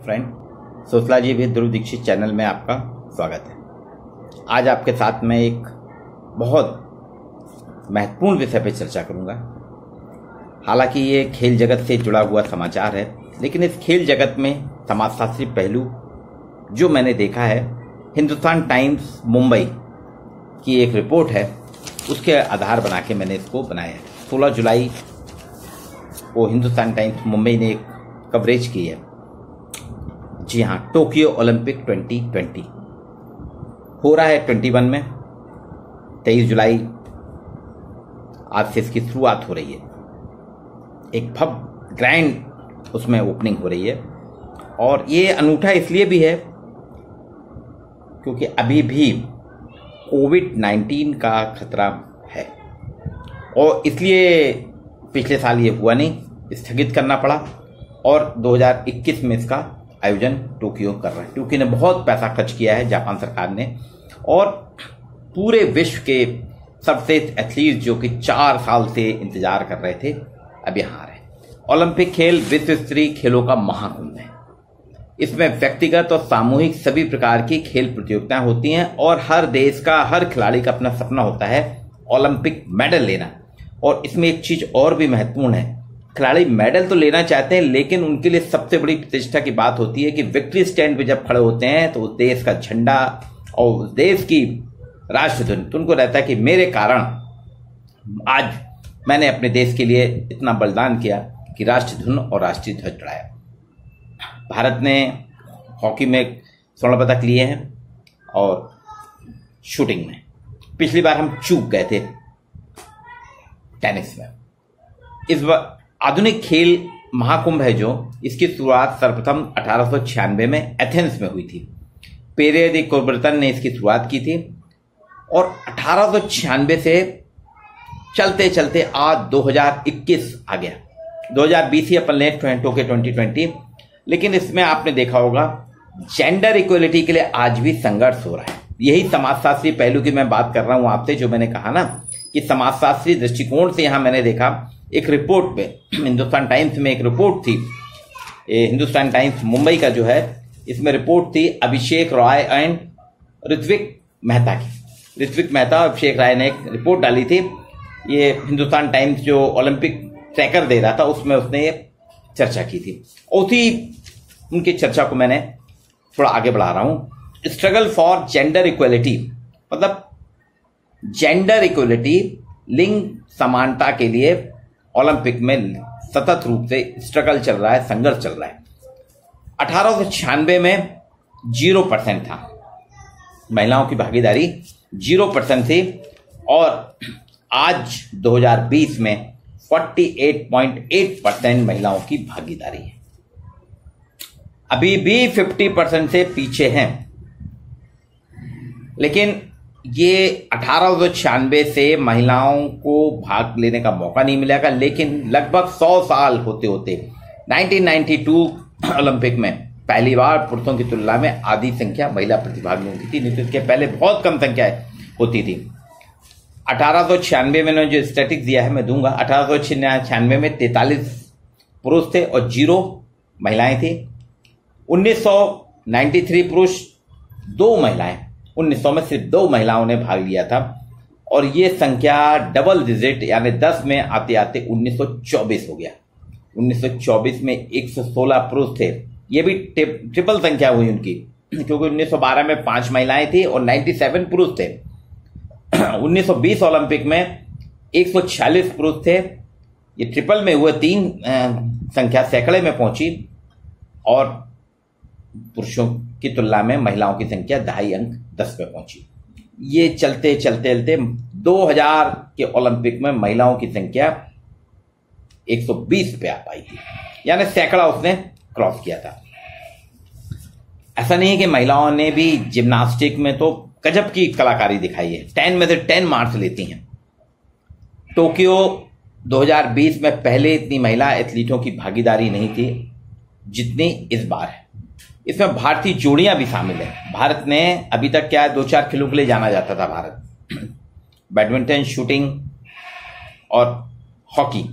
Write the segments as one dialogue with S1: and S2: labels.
S1: Friend, सोशला जी with Dhruv Dikshit channel में आपका स्वागत है। आज आपके साथ मैं एक बहुत महत्वपूर्ण विषय पर चर्चा करूंगा। हालांकि ये खेल जगत से जुड़ा हुआ समाचार है, लेकिन इस खेल जगत में समाजशास्त्री पहलू जो मैंने देखा है, हिंदुस्तान टाइम्स मुंबई की एक रिपोर्ट है, उसके आधार बना के मैंने इसको बनाया है। 16 जुलाई को हिंदुस्तान टाइम्स मुंबई ने एक कवरेज की है। जी हाँ, टोक्यो ओलंपिक 2020 हो रहा है 21 में। 23 जुलाई आज से इसकी शुरुआत हो रही है। एक भव्य ग्रैंड उसमें ओपनिंग हो रही है, और ये अनूठा इसलिए भी है क्योंकि अभी भी कोविड-19 का खतरा है, और इसलिए पिछले साल ये हुआ नहीं, स्थगित करना पड़ा, और 2021 में इसका आयोजन टोक्यो कर रहा है। टोक्यो ने बहुत पैसा खर्च किया है, जापान सरकार ने, और पूरे विश्व के सर्वश्रेष्ठ एथलीट जो कि 4 साल से इंतजार कर रहे थे, अब यहाँ आ रहे हैं। ओलंपिक खेल विश्व स्तरीय खेलों का महाकुंभ है। इसमें व्यक्तिगत और सामूहिक सभी प्रकार की खेल प्रतियोगिताएं होती हैं, और हर देश का, हर खिलाड़ी का अपना सपना होता है ओलंपिक मेडल लेना। और इसमें एक चीज और भी महत्वपूर्ण है, खिलाड़ी मेडल तो लेना चाहते हैं, लेकिन उनके लिए सबसे बड़ी प्रतिष्ठा की बात होती है कि विक्ट्री स्टैंड पे जब खड़े होते हैं तो उस देश का झंडा और उस देश की राष्ट्रधुन, तो उनको रहता है कि मेरे कारण आज मैंने अपने देश के लिए इतना बलिदान किया कि राष्ट्रधुन और राष्ट्रीय ध्वज चढ़ाया। भारत ने हॉकी में स्वर्ण पदक लिए हैं, और शूटिंग में पिछली बार हम चूक गए थे टेनिस में। इस बार आधुनिक खेल महाकुंभ है, जो इसकी शुरुआत सर्वप्रथम 1896 में एथेंस में हुई थी। पेरे दी कुबर्तन ने इसकी शुरुआत की थी, और 1896 से चलते चलते आज 2021 आ गया। 2020 ही अपन ले टोक्यो 2020, लेकिन इसमें आपने देखा होगा जेंडर इक्वलिटी के लिए आज भी संघर्ष हो रहा है। यही समाजशास्त्री पहलू की मैं बात कर रहा हूं आपसे, जो मैंने कहा ना कि समाजशास्त्री दृष्टिकोण से यहां मैंने देखा एक रिपोर्ट पे, हिंदुस्तान टाइम्स में एक रिपोर्ट थी, हिंदुस्तान टाइम्स मुंबई का जो है, इसमें रिपोर्ट थी अभिषेक रॉय एंड ऋत्विक मेहता की। ऋत्विक मेहता और अभिषेक राय ने एक रिपोर्ट डाली थी। ये हिंदुस्तान टाइम्स जो ओलंपिक ट्रैकर दे रहा था, उसमें उसने ये चर्चा की थी। उसी उनकी चर्चा को मैंने थोड़ा आगे बढ़ा रहा हूं। स्ट्रगल फॉर जेंडर इक्वलिटी, मतलब जेंडर इक्वलिटी, लिंग समानता के लिए ओलंपिक में सतत रूप से स्ट्रगल चल रहा है, संघर्ष चल रहा है। 1896 में 0% था, महिलाओं की भागीदारी 0% थी, और आज 2020 में 48.8% महिलाओं की भागीदारी है। अभी भी 50% से पीछे हैं, लेकिन ये 1896 से महिलाओं को भाग लेने का मौका नहीं मिलेगा, लेकिन लगभग 100 साल होते होते 1992 ओलंपिक में पहली बार पुरुषों की तुलना में आधी संख्या महिला प्रतिभागियों की थी। नहीं तो इसके पहले बहुत कम संख्या होती थी। 1896 में जो स्टैटिस्टिक्स दिया है मैं दूंगा। 1896 में 43 पुरुष थे और 0 महिलाएं थी। 1993 पुरुष, 2 महिलाएं। 1900 में सिर्फ 2 महिलाओं ने भाग लिया था, और ये संख्या डबल डिजिट यानी 10 में आते आते 1924 हो गया। 1924 में 116 पुरुष थे। ये भी ट्रिपल संख्या हुई उनकी, क्योंकि 1912 में 5 महिलाएं थी और 97 पुरुष थे। 1920 ओलंपिक में 146 पुरुष थे। ये ट्रिपल में हुए 3 संख्या सैकड़े में पहुंची, और पुरुषों की तुलना में महिलाओं की संख्या 2.5 अंक 10 पे पहुंची। ये चलते चलते चलते 2000 के ओलंपिक में महिलाओं की संख्या 120 पे आ पाई थी, यानी सैकड़ा उसने क्रॉस किया था। ऐसा नहीं है कि महिलाओं ने भी जिम्नास्टिक में तो गजब की कलाकारी दिखाई है, 10 में से 10 मार्क्स लेती हैं। टोक्यो 2020 में पहले इतनी महिला एथलीटों की भागीदारी नहीं थी जितनी इस बार है। इसमें भारतीय जोड़ियां भी शामिल है। भारत ने अभी तक क्या है, 2-4 खेलों के लिए जाना जाता था भारत, बैडमिंटन, शूटिंग और हॉकी,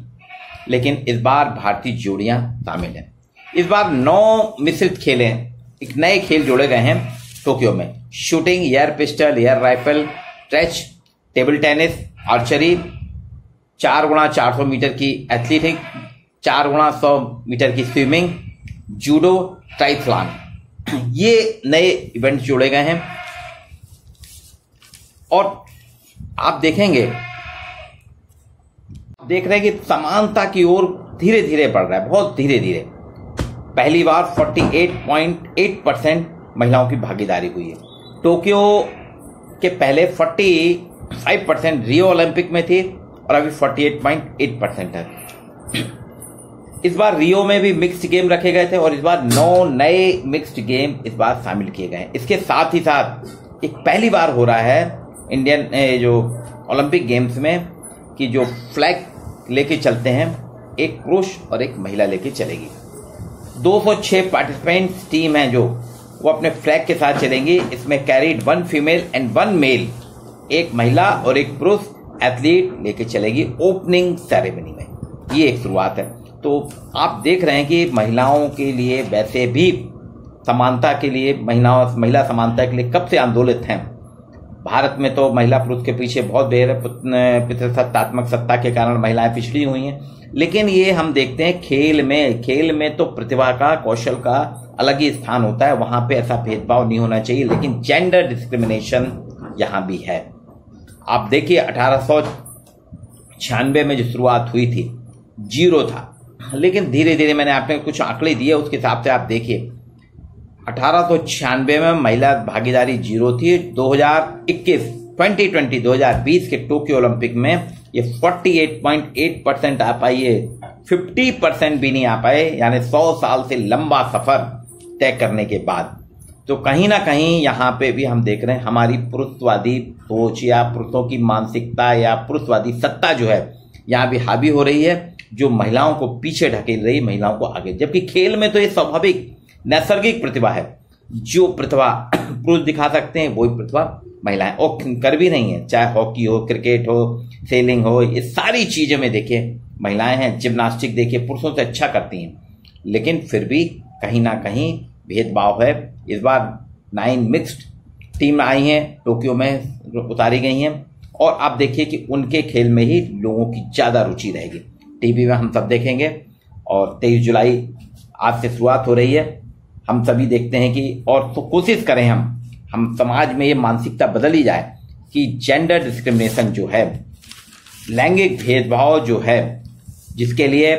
S1: लेकिन इस बार भारतीय जोड़ियां शामिल हैं। इस बार 9 मिश्रित खेल हैं, एक नए खेल जोड़े गए हैं टोक्यो में। Shooting, air pistol, air rifle, ट्रेच, table tennis, archery, 4x400 metre की एथलेटिक, 4x100 मीटर की स्विमिंग, जूडो, ट्राइथलॉन, ये नए इवेंट जोड़े गए हैं। और आप देख रहे हैं कि समानता की ओर धीरे धीरे बढ़ रहा है, बहुत धीरे धीरे। पहली बार 48.8% महिलाओं की भागीदारी हुई है। टोक्यो के पहले 45% रियो ओलंपिक में थी और अभी 48.8% है। इस बार रियो में भी मिक्स्ड गेम रखे गए थे और इस बार 9 नए मिक्स्ड गेम इस बार शामिल किए गए हैं। इसके साथ ही साथ एक पहली बार हो रहा है इंडियन जो ओलंपिक गेम्स में कि जो फ्लैग लेके चलते हैं, एक पुरुष और एक महिला लेके चलेगी। 206 पार्टिसिपेंट्स टीम है जो वो अपने फ्लैग के साथ चलेंगी। इसमें कैरीड 1 फीमेल एंड 1 मेल, एक महिला और एक पुरुष एथलीट लेके चलेगी ओपनिंग सेरेमनी में। ये एक शुरुआत है। तो आप देख रहे हैं कि महिलाओं के लिए वैसे भी समानता के लिए महिला समानता के लिए कब से आंदोलित हैं। भारत में तो महिला पुरुष के पीछे बहुत देर है, पितृसत्तात्मक सत्ता के कारण महिलाएं पिछड़ी हुई हैं। लेकिन ये हम देखते हैं खेल में तो प्रतिभा का, कौशल का अलग ही स्थान होता है, वहां पे ऐसा भेदभाव नहीं होना चाहिए। लेकिन जेंडर डिस्क्रिमिनेशन यहां भी है। आप देखिए 1896 में जो शुरुआत हुई थी 0 था, लेकिन धीरे धीरे मैंने आपने कुछ आंकड़े दिए, उसके हिसाब से आप देखिए 1896 में महिला भागीदारी 0 थी। 2020 के टोक्यो ओलंपिक में ये 48.8% आ पाई है, 50% भी नहीं आ पाए, यानी 100 साल से लंबा सफर तय करने के बाद। तो कहीं ना कहीं यहाँ पे भी हम देख रहे हैं हमारी पुरुषवादी सोच या पुरुषों की मानसिकता या पुरुषवादी सत्ता जो है यहाँ भी हावी हो रही है, जो महिलाओं को पीछे ढकेल रही, महिलाओं को आगे। जबकि खेल में तो ये स्वाभाविक नैसर्गिक प्रतिभा है, जो प्रतिभा पुरुष दिखा सकते हैं वही प्रतिभा महिलाएं और कर भी नहीं है। चाहे हॉकी हो, क्रिकेट हो, सेलिंग हो, ये सारी चीजों में देखिए महिलाएं हैं। जिम्नास्टिक देखिए पुरुषों से अच्छा करती हैं, लेकिन फिर भी कहीं ना कहीं भेदभाव है। इस बार 9 मिक्स्ड टीम आई हैं, टोक्यो में उतारी गई हैं और आप देखिए कि उनके खेल में ही लोगों की ज्यादा रुचि रहेगी। टीवी में हम सब देखेंगे और 23 जुलाई आज से शुरुआत हो रही है। हम सभी देखते हैं कि और तो कोशिश करें हम समाज में ये मानसिकता बदल ही जाए कि जेंडर डिस्क्रिमिनेशन जो है, लैंगिक भेदभाव जो है, जिसके लिए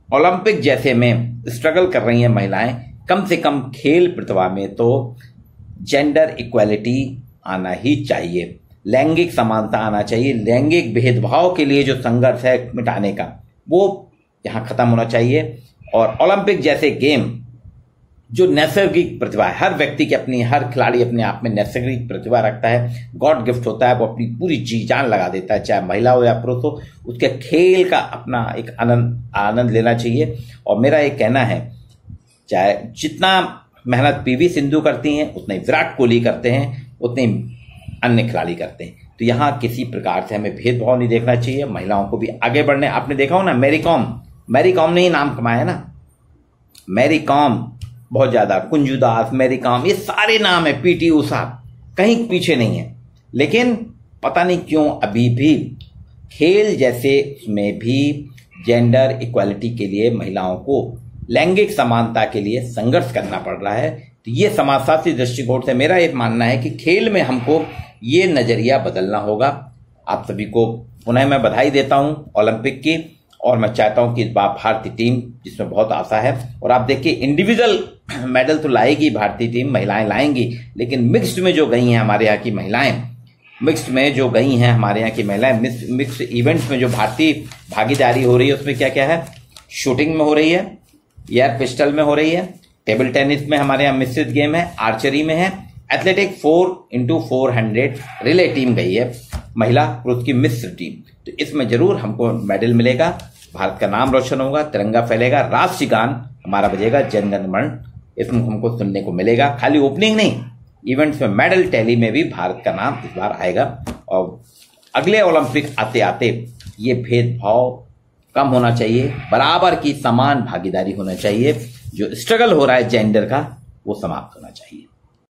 S1: ओलंपिक जैसे में स्ट्रगल कर रही हैं महिलाएं, कम से कम खेल प्रतिभा में तो जेंडर इक्वालिटी आना ही चाहिए, लैंगिक समानता आना चाहिए। लैंगिक भेदभाव के लिए जो संघर्ष है मिटाने का, वो यहाँ खत्म होना चाहिए। और ओलंपिक जैसे गेम जो नैसर्गिक प्रतिभा है, हर व्यक्ति की अपनी, हर खिलाड़ी अपने आप में नैसर्गिक प्रतिभा रखता है, गॉड गिफ्ट होता है, वो अपनी पूरी जी जान लगा देता है, चाहे महिला हो या पुरुष हो, उसके खेल का अपना एक आनंद लेना चाहिए। और मेरा ये कहना है, चाहे जितना मेहनत पीवी सिंधु करती हैं, उतना ही विराट कोहली करते हैं, उतने अन्य खिलाड़ी करते हैं। तो यहाँ किसी प्रकार से हमें भेदभाव नहीं देखना चाहिए, महिलाओं को भी आगे बढ़ने। आपने देखा हो ना, मैरी कॉम ने ही नाम कमाया ना, मैरी कॉम बहुत ज्यादा, कुंजू दास, मैरी कॉम, ये सारे नाम है, पीटी उषा, कहीं पीछे नहीं है। लेकिन पता नहीं क्यों अभी भी खेल जैसे में भी जेंडर इक्वालिटी के लिए महिलाओं को लैंगिक समानता के लिए संघर्ष करना पड़ रहा है। तो ये समाजशास्त्री दृष्टिकोण से मेरा ये मानना है कि खेल में हमको ये नजरिया बदलना होगा। आप सभी को पुनः मैं बधाई देता हूं ओलंपिक की, और मैं चाहता हूं कि इस बार भारतीय टीम, जिसमें बहुत आशा है, और आप देखिए इंडिविजुअल मेडल तो लाएगी भारतीय टीम, महिलाएं लाएंगी, लेकिन मिक्स्ड में जो गई हैं हमारे यहाँ की महिलाएं, मिक्स्ड इवेंट्स में जो भारतीय भागीदारी हो रही है, उसमें क्या क्या है, शूटिंग में हो रही है, एयर पिस्टल में हो रही है, टेबल टेनिस में हमारे यहाँ मिश्रित गेम है, आर्चरी में है, एथलेटिक 4x400 रिले टीम गई है, महिला पुरुष की मिश्र टीम। तो इसमें जरूर हमको मेडल मिलेगा, भारत का नाम रोशन होगा, तिरंगा फैलेगा, राष्ट्रीय गान हमारा बजेगा, जन गण मन, इसमें हमको सुनने को मिलेगा। खाली ओपनिंग नहीं, इवेंट्स में मेडल टैली में भी भारत का नाम इस बार आएगा। और अगले ओलंपिक आते आते ये भेदभाव कम होना चाहिए, बराबर की समान भागीदारी होना चाहिए। जो स्ट्रगल हो रहा है जेंडर का वो समाप्त होना चाहिए।